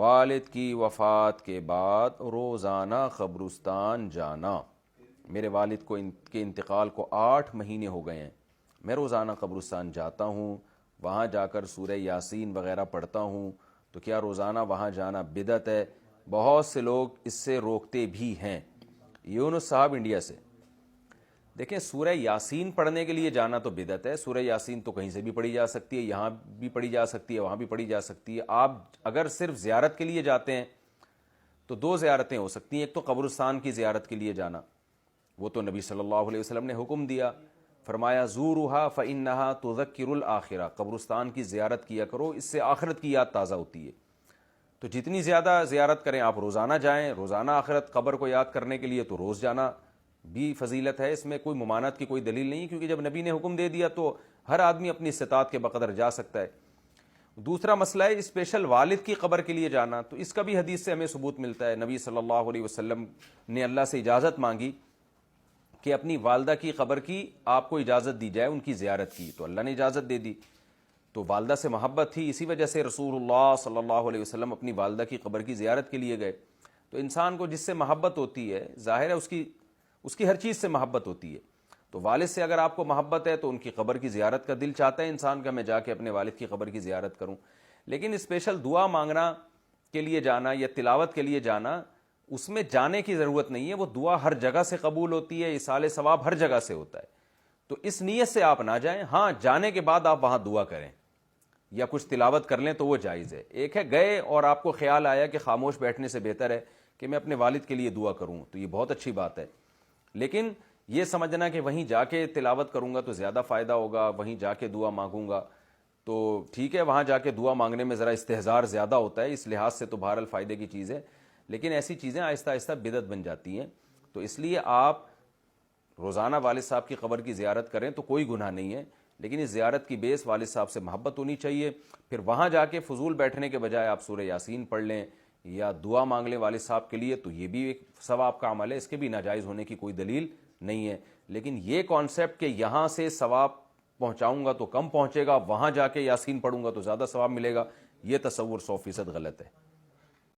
والد کی وفات کے بعد روزانہ قبرستان جانا. میرے والد کو کے انتقال کو 8 مہینے ہو گئے ہیں. میں روزانہ قبرستان جاتا ہوں, وہاں جا کر سورہ یاسین وغیرہ پڑھتا ہوں. تو کیا روزانہ وہاں جانا بدعت ہے؟ بہت سے لوگ اس سے روکتے بھی ہیں. یونس صاحب انڈیا سے. دیکھیں, سورہ یاسین پڑھنے کے لیے جانا تو بدعت ہے. سورہ یاسین تو کہیں سے بھی پڑھی جا سکتی ہے, یہاں بھی پڑھی جا سکتی ہے, وہاں بھی پڑھی جا سکتی ہے. آپ اگر صرف زیارت کے لیے جاتے ہیں تو 2 زیارتیں ہو سکتی ہیں. ایک تو قبرستان کی زیارت کے لیے جانا, وہ تو نبی صلی اللہ علیہ وسلم نے حکم دیا, فرمایا زورها فإنها تذکر الآخرہ, قبرستان کی زیارت کیا کرو, اس سے آخرت کی یاد تازہ ہوتی ہے. تو جتنی زیادہ زیارت کریں آپ, روزانہ جائیں, روزانہ آخرت قبر کو یاد کرنے کے لیے, تو روز جانا بھی فضیلت ہے. اس میں کوئی ممانعت کی کوئی دلیل نہیں, کیونکہ جب نبی نے حکم دے دیا تو ہر آدمی اپنی استطاعت کے بقدر جا سکتا ہے. دوسرا مسئلہ ہے اسپیشل والد کی قبر کے لیے جانا, تو اس کا بھی حدیث سے ہمیں ثبوت ملتا ہے. نبی صلی اللہ علیہ وسلم نے اللہ سے اجازت مانگی کہ اپنی والدہ کی قبر کی آپ کو اجازت دی جائے, ان کی زیارت کی, تو اللہ نے اجازت دے دی. تو والدہ سے محبت تھی, اسی وجہ سے رسول اللہ صلی اللہ علیہ وسلم اپنی والدہ کی قبر کی زیارت کے لیے گئے. تو انسان کو جس سے محبت ہوتی ہے, ظاہر ہے اس کی ہر چیز سے محبت ہوتی ہے. تو والد سے اگر آپ کو محبت ہے تو ان کی قبر کی زیارت کا دل چاہتا ہے انسان کا, میں جا کے اپنے والد کی قبر کی زیارت کروں. لیکن اسپیشل دعا مانگنا کے لیے جانا یا تلاوت کے لیے جانا, اس میں جانے کی ضرورت نہیں ہے. وہ دعا ہر جگہ سے قبول ہوتی ہے, ایصال ثواب ہر جگہ سے ہوتا ہے. تو اس نیت سے آپ نہ جائیں. ہاں, جانے کے بعد آپ وہاں دعا کریں یا کچھ تلاوت کر لیں تو وہ جائز ہے. ایک ہے گئے اور آپ کو خیال آیا کہ خاموش بیٹھنے سے بہتر ہے کہ میں اپنے والد کے لیے دعا کروں, تو یہ بہت اچھی بات ہے. لیکن یہ سمجھنا کہ وہیں جا کے تلاوت کروں گا تو زیادہ فائدہ ہوگا, وہیں جا کے دعا مانگوں گا, تو ٹھیک ہے, وہاں جا کے دعا مانگنے میں ذرا استحضار زیادہ ہوتا ہے, اس لحاظ سے تو بہرحال فائدے کی چیز ہے. لیکن ایسی چیزیں آہستہ آہستہ بدعت بن جاتی ہیں. تو اس لیے آپ روزانہ والد صاحب کی قبر کی زیارت کریں تو کوئی گناہ نہیں ہے, لیکن اس زیارت کی بیس والد صاحب سے محبت ہونی چاہیے. پھر وہاں جا کے فضول بیٹھنے کے بجائے آپ سورہ یاسین پڑھ لیں یا دعا مانگ لیں والد صاحب کے لیے, تو یہ بھی ایک ثواب کا عمل ہے, اس کے بھی ناجائز ہونے کی کوئی دلیل نہیں ہے. لیکن یہ کانسیپٹ کہ یہاں سے ثواب پہنچاؤں گا تو کم پہنچے گا, وہاں جا کے یاسین پڑھوں گا تو زیادہ ثواب ملے گا, یہ تصور 100% غلط ہے.